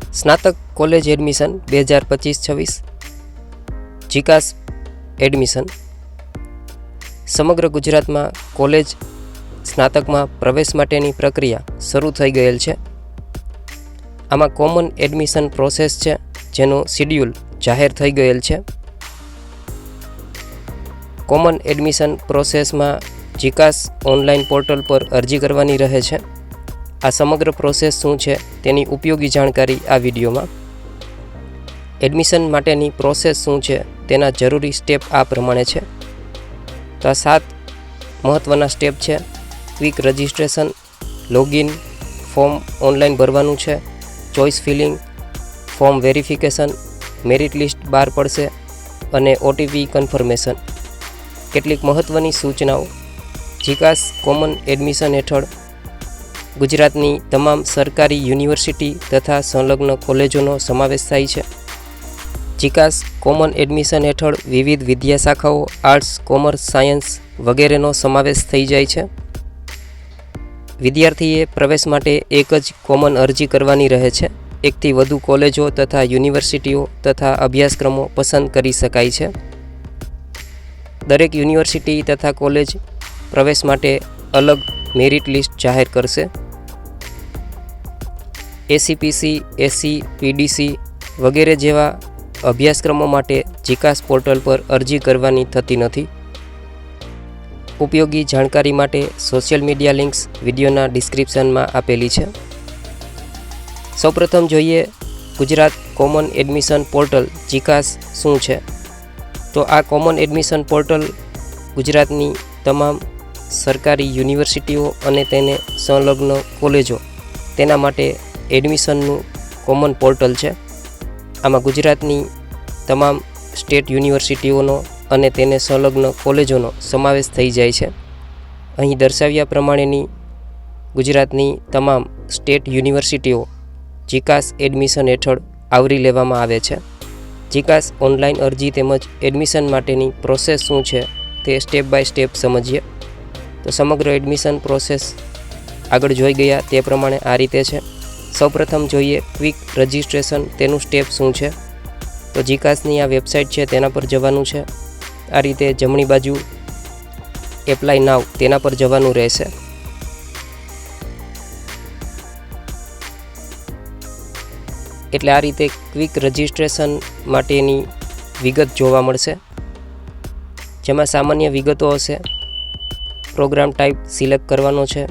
સ્નાતક college admission 2025-26 જીકાસ admission સમગ્ર ગુજરાતમાં કોલેજ સ્નાતકમાં પ્રવેશ માટેની પ્રક્રિયા શરૂ થઈ ગયેલ છે. આમાં કોમન એડમિશન પ્રોસેસ છે જેનું શિડ્યુલ જાહેર થઈ ગયેલ છે. કોમન એડમિશન પ્રોસેસમાં જીકાસ ઓનલાઈન પોર્ટલ પર અરજી કરવાની રહે છે. આ સમગ્ર પ્રોસેસ શું છે તેની ઉપયોગી જાણકારી આ વિડીયોમાં. એડમિશન માટેની પ્રોસેસ શું છે તેના જરૂરી સ્ટેપ આ પ્રમાણે છે. તો આ 7 મહત્ત્વના સ્ટેપ છે. Quick registration, login, form online ભરવાનું છે, choice feeling, form verification, merit list બહાર પડશે અને ઓટીપી કન્ફર્મેશન. કેટલીક મહત્ત્વની સૂચનાઓ. જીકાસ કોમન એડમિશન હેઠળ ગુજરાતની તમામ સરકારી યુનિવર્સિટી તથા સંલગ્ન કોલેજોનો સમાવેશ થાય છે. જીકાસ કોમન એડમિશન હેઠળ વિવિધ વિદ્યા શાખાઓ આર્ટ્સ, કોમર્સ, સાયન્સ વગેરેનો સમાવેશ થઈ જાય છે. વિદ્યાર્થીએ પ્રવેશ માટે એક જ કોમન અરજી કરવાની રહે છે. એકથી વધુ કોલેજો તથા યુનિવર્સિટીઓ તથા અભ્યાસક્રમો પસંદ કરી શકાય છે. દરેક યુનિવર્સિટી તથા કોલેજ પ્રવેશ માટે અલગ મેરિટ લિસ્ટ જાહેર કરશે. એસીપીસી, એસસી, પીડીસી વગેરે જેવા અભ્યાસક્રમો માટે જીકાસ પોર્ટલ પર અરજી કરવાની થતી નથી. ઉપયોગી જાણકારી માટે સોશિયલ મીડિયા લિંક્સ વિડીયોના ડિસ્ક્રિપ્શનમાં આપેલી છે. સૌપ્રથમ જોઈએ ગુજરાત કોમન એડમિશન પોર્ટલ જીકાસ શું છે. તો આ કોમન એડમિશન પોર્ટલ ગુજરાતની તમામ સરકારી યુનિવર્સિટીઓ અને તેને સંલગ્ન કોલેજો તેના માટે એડમિશનનું કોમન પોર્ટલ છે. આમાં ગુજરાતની તમામ સ્ટેટ યુનિવર્સિટીઓનો અને તેને સંલગ્ન કોલેજોનો સમાવેશ થઈ જાય છે. અહીં દર્શાવ્યા પ્રમાણેની ગુજરાતની તમામ સ્ટેટ યુનિવર્સિટીઓ જીકાસ એડમિશન હેઠળ આવરી લેવામાં આવે છે. જીકાસ ઓનલાઈન અરજી તેમજ એડમિશન માટેની પ્રોસેસ શું છે તે સ્ટેપ બાય સ્ટેપ સમજીએ. તો સમગ્ર એડમિશન પ્રોસેસ આગળ જોઈ ગયા તે પ્રમાણે આ રીતે છે. સૌપ્રથમ જોઈએ ક્વિક રજિસ્ટ્રેશન, તેનું સ્ટેપ શું છે. તો જીકાસની આ વેબસાઇટ છે તેના પર જવાનું છે. આ રીતે જમણી બાજુ એપ્લાય નાવ તેના પર જવાનું રહેશે. એટલે આ રીતે ક્વિક રજિસ્ટ્રેશન માટેની વિગત જોવા મળશે, જેમાં સામાન્ય વિગતો હશે. પ્રોગ્રામ ટાઈપ સિલેક્ટ કરવાનો છે.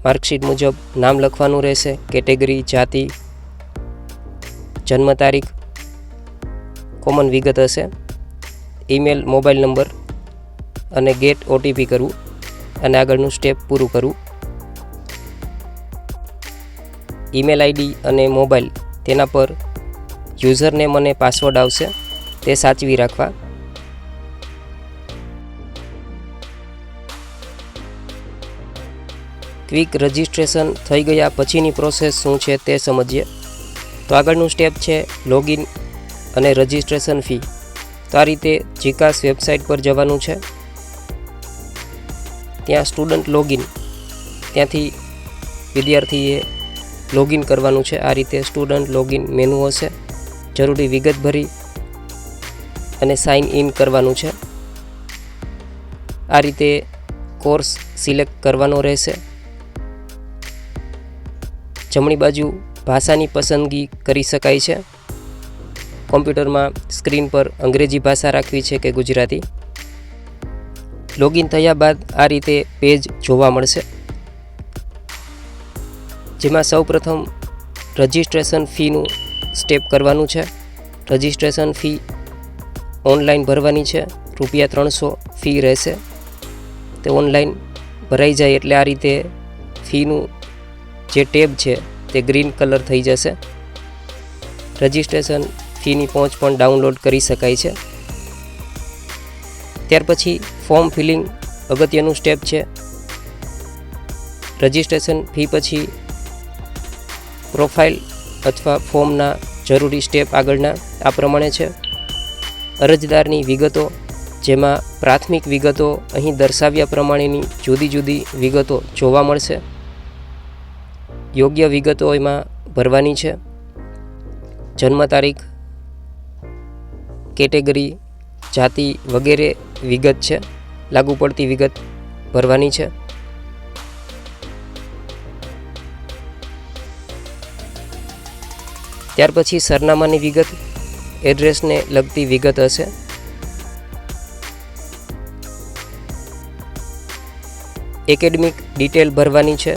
માર્કશીટ મુજબ નામ લખવાનું રહેશે, કેટેગરી, જાતિ, જન્મ તારીખ, કોમન વિગત હશે, ઈમેલ, મોબાઈલ નંબર અને ગેટ ઓટીપી કરવું અને આગળનું સ્ટેપ પૂરું કરવું. ઈમેલ આઈડી અને મોબાઈલ તેના પર યુઝરનેમ અને પાસવર્ડ આવશે તે સાચવી રાખવા. ક્વિક રજિસ્ટ્રેશન થઈ ગયા પછીની પ્રોસેસ શું છે તે સમજીએ. તો આગળનું સ્ટેપ છે લોગિન અને રજિસ્ટ્રેશન ફી. તો આ રીતે જીકાસ વેબસાઇટ પર જવાનું છે. ત્યાં સ્ટુડન્ટ લોગિન, ત્યાંથી વિદ્યાર્થીએ લોગિન કરવાનું છે. આ રીતે સ્ટુડન્ટ લોગિન મેનુ હશે. જરૂરી વિગત ભરી અને સાઇન ઇન કરવાનું છે. આ રીતે કોર્સ સિલેક્ટ કરવાનો રહેશે. જમણી બાજુ ભાષાની પસંદગી કરી શકાય છે. કોમ્પ્યુટરમાં સ્ક્રીન પર અંગ્રેજી ભાષા રાખવી છે કે ગુજરાતી. લોગિન થયા બાદ આ રીતે પેજ જોવા મળશે, જેમાં સૌપ્રથમ રજિસ્ટ્રેશન ફીનું સ્ટેપ કરવાનું છે. રજિસ્ટ્રેશન ફી ઓનલાઈન ભરવાની છે. ₹300 ફી રહેશે. તે ઓનલાઈન ભરાઈ જાય એટલે આ રીતે ફીનું જે ટેબ છે તે ગ્રીન કલર થઈ જશે. રજિસ્ટ્રેશન ફીની પહોંચ પણ ડાઉનલોડ કરી શકાય છે. ત્યાર પછી ફોર્મ ફિલિંગ અગત્યનું સ્ટેપ છે. રજિસ્ટ્રેશન ફી પછી પ્રોફાઇલ અથવા ફોર્મના જરૂરી સ્ટેપ આગળના આ પ્રમાણે છે. અરજદારની વિગતો, જેમાં પ્રાથમિક વિગતો અહીં દર્શાવ્યા પ્રમાણેની જુદી જુદી વિગતો જોવા મળશે. યોગ્ય વિગતો એમાં ભરવાની છે. જન્મ તારીખ, કેટેગરી, જાતિ વગેરે વિગત છે, લાગુ પડતી વિગત ભરવાની છે. ત્યાર પછી સરનામાની વિગત, એડ્રેસને લગતી વિગત હશે. એકેડમિક ડિટેલ ભરવાની છે,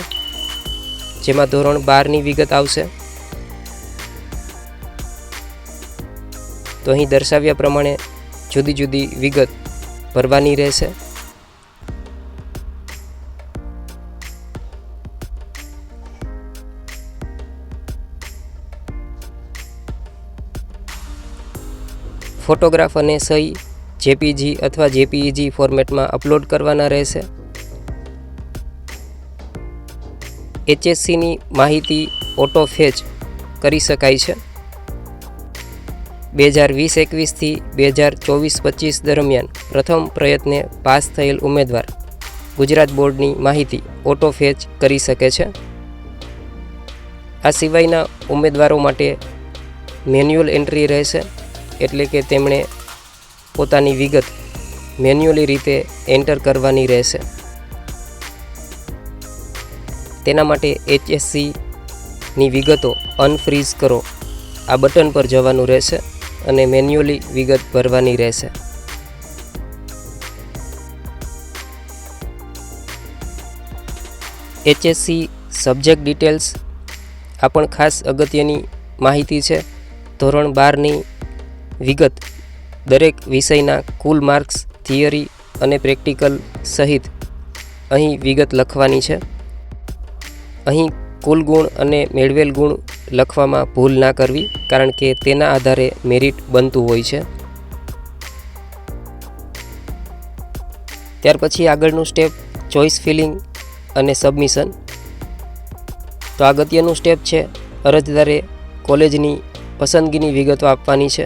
જેમાં ધોરણ 12ની વિગત આવશે. તો અહીં દર્શાવ્યા પ્રમાણે જુદી જુદી વિગત ભરવાની રહેશે. ફોટોગ્રાફ અને સહી જેપીજી અથવા જેપીઈજી ફોર્મેટમાં અપલોડ કરવાના રહેશે. HSCની માહિતી ઓટો ફેચ કરી શકાય છે. 2020-21થી 2024-25 દરમિયાન પ્રથમ પ્રયત્ને પાસ થયેલ ઉમેદવાર ગુજરાત બોર્ડની માહિતી ઓટો ફેચ કરી શકે છે. આ સિવાયના ઉમેદવારો માટે મેન્યુઅલ એન્ટ્રી રહેશે, એટલે કે તેમણે પોતાની વિગત મેન્યુઅલી રીતે એન્ટર કરવાની રહેશે. તેના માટે HSCની વિગતો અનફ્રીઝ કરો આ બટન પર જવાનું રહેશે અને મેન્યુઅલી વિગત ભરવાની રહેશે. HSC સબ્જેક્ટ ડિટેલ્સ આ પણ ખાસ અગત્યની માહિતી છે. ધોરણ 12ની વિગત દરેક વિષયના કુલ માર્ક્સ, થિયરી અને પ્રેક્ટિકલ સહિત અહીં વિગત લખવાની છે. અહીં કુલ ગુણ અને મેળવેલ ગુણ લખવામાં ભૂલ ના કરવી, કારણ કે તેના આધારે મેરિટ બનતું હોય છે. ત્યાર પછી આગળનું સ્ટેપ ચોઇસ ફિલિંગ અને સબમિશન. તો અગત્યનું સ્ટેપ છે, અરજદારે કોલેજની પસંદગીની વિગતો આપવાની છે.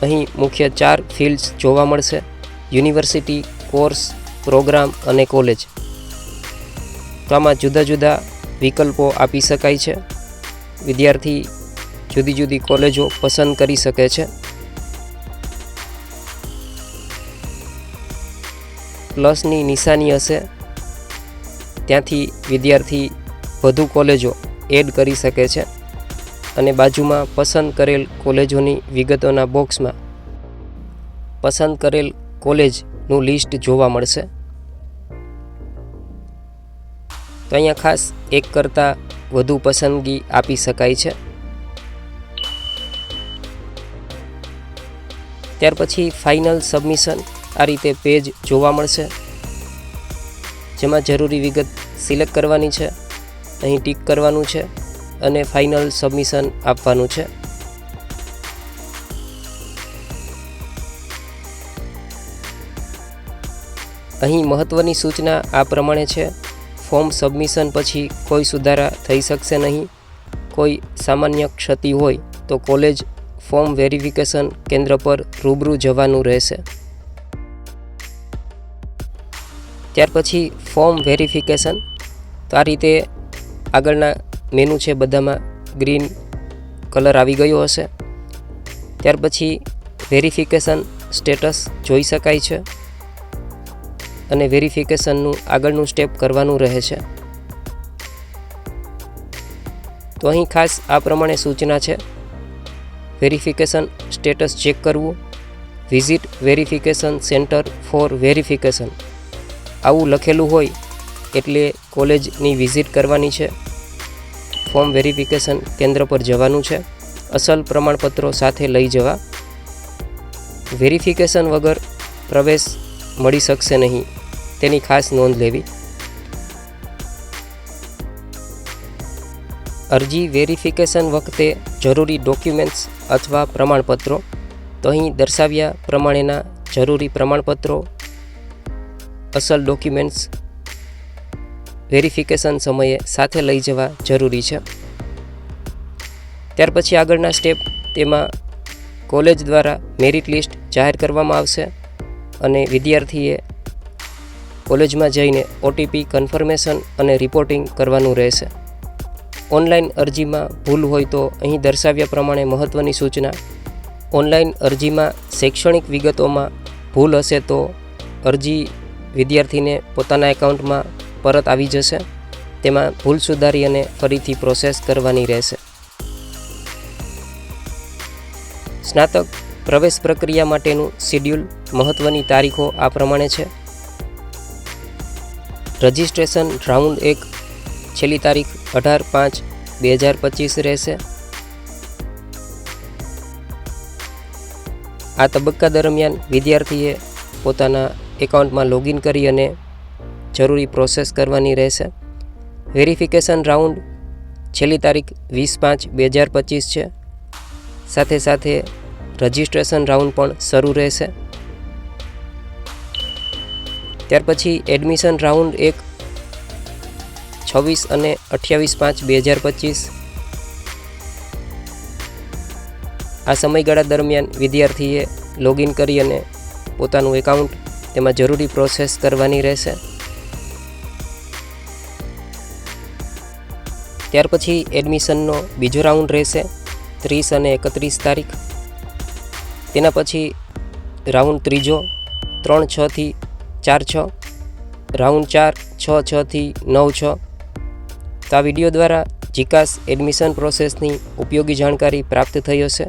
અહીં મુખ્ય 4 ફિલ્ડ્સ જોવા મળશે: યુનિવર્સિટી, કોર્સ, પ્રોગ્રામ અને કોલેજ. તો આમાં જુદા જુદા વિકલ્પો આપી શકાય છે. વિદ્યાર્થી જુદી જુદી કોલેજો પસંદ કરી શકે છે. પ્લસની નિશાની હશે, ત્યાંથી વિદ્યાર્થી વધુ કોલેજો એડ કરી શકે છે અને બાજુમાં પસંદ કરેલ કોલેજોની વિગતોના બોક્સમાં પસંદ કરેલ કોલેજનું લિસ્ટ જોવા મળશે. તો અહીંયા ખાસ એક કરતાં વધુ પસંદગી આપી શકાય છે. ત્યાર પછી ફાઇનલ સબમિશન આ રીતે પેજ જોવા મળશે, જેમાં જરૂરી વિગત સિલેક્ટ કરવાની છે, અહીં ટીક કરવાનું છે અને ફાઇનલ સબમિશન આપવાનું છે. અહીં મહત્ત્વની સૂચના આ પ્રમાણે છે: ફોર્મ સબમિશન પછી કોઈ સુધારા થઈ શકશે નહીં. કોઈ સામાન્ય ક્ષતિ હોય તો કોલેજ ફોર્મ વેરિફિકેશન કેન્દ્ર પર રૂબરૂ જવાનું રહેશે. ત્યાર પછી ફોર્મ વેરિફિકેશન. તો આ રીતે આગળના મેનુ છે બધામાં ગ્રીન કલર આવી ગયો હશે. ત્યાર પછી વેરિફિકેશન સ્ટેટસ જોઈ શકાય છે અને વેરિફિકેશનનું આગળનું સ્ટેપ કરવાનું રહે છે. તો અહીં ખાસ આ પ્રમાણે સૂચના છે: વેરિફિકેશન સ્ટેટસ ચેક કરવું, visit verification centre for verification. આવું લખેલું હોય એટલે કોલેજની વિઝિટ કરવાની છે, ફોર્મ વેરિફિકેશન કેન્દ્ર પર જવાનું છે, અસલ પ્રમાણપત્રો સાથે લઈ જવા. વેરિફિકેશન વગર પ્રવેશ મળી શકશે નહીં, તેની ખાસ નોંધ લેવી. અરજી વેરિફિકેશન વખતે જરૂરી ડોક્યુમેન્ટ્સ અથવા પ્રમાણપત્રો. તો અહીં દર્શાવ્યા પ્રમાણેના જરૂરી પ્રમાણપત્રો, અસલ ડોક્યુમેન્ટ્સ વેરિફિકેશન સમયે સાથે લઈ જવા જરૂરી છે. ત્યાર પછી આગળના સ્ટેપ, તેમાં કોલેજ દ્વારા મેરિટ લિસ્ટ જાહેર કરવામાં આવશે અને વિદ્યાર્થીએ કોલેજમાં જઈને OTP કન્ફર્મેશન અને રિપોર્ટિંગ કરવાનું રહેશે. ઓનલાઈન અરજીમાં ભૂલ હોય તો અહીં દર્શાવ્યા પ્રમાણે મહત્ત્વની સૂચના. ઓનલાઈન અરજીમાં શૈક્ષણિક વિગતોમાં ભૂલ હશે તો અરજી વિદ્યાર્થીને પોતાના એકાઉન્ટમાં પરત આવી જશે. તેમાં ભૂલ સુધારી અને ફરીથી પ્રોસેસ કરવાની રહેશે. સ્નાતક પ્રવેશ પ્રક્રિયા માટેનું શિડ્યુલ. મહત્ત્વની તારીખો આ પ્રમાણે છે. રજિસ્ટ્રેશન રાઉન્ડ 1 છેલ્લી તારીખ 18/5/2025 રહેશે. આ તબક્કા દરમિયાન વિદ્યાર્થીએ પોતાના એકાઉન્ટમાં લોગિન કરી અને જરૂરી પ્રોસેસ કરવાની રહેશે. વેરિફિકેશન રાઉન્ડ છેલ્લી તારીખ 20/5/2025 છે. સાથે સાથે રજિસ્ટ્રેશન રાઉન્ડ પણ શરૂ રહેશે. ત્યાર પછી એડમિશન રાઉન્ડ 1 26 અને 28/5/2025. આ સમયગાળા દરમિયાન વિદ્યાર્થીએ લોગિન કરી અને પોતાનું એકાઉન્ટ તેમાં જરૂરી પ્રોસેસ કરવાની રહેશે. ત્યાર પછી એડમિશનનો બીજો રાઉન્ડ રહેશે 30 અને 31 તારીખ. તેના પછી રાઉન્ડ ત્રીજો 3/6 થી 4/6, રાઉન્ડ 4 6/6 થી 9/6. તો આ વિડીયો દ્વારા જીકાસ એડમિશન પ્રોસેસની ઉપયોગી જાણકારી પ્રાપ્ત થઈ હશે.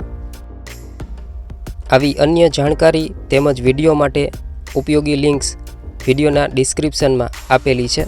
આવી અન્ય જાણકારી તેમજ વિડીયો માટે ઉપયોગી લિંક્સ વિડીયોના ડિસ્ક્રિપ્શનમાં આપેલી છે.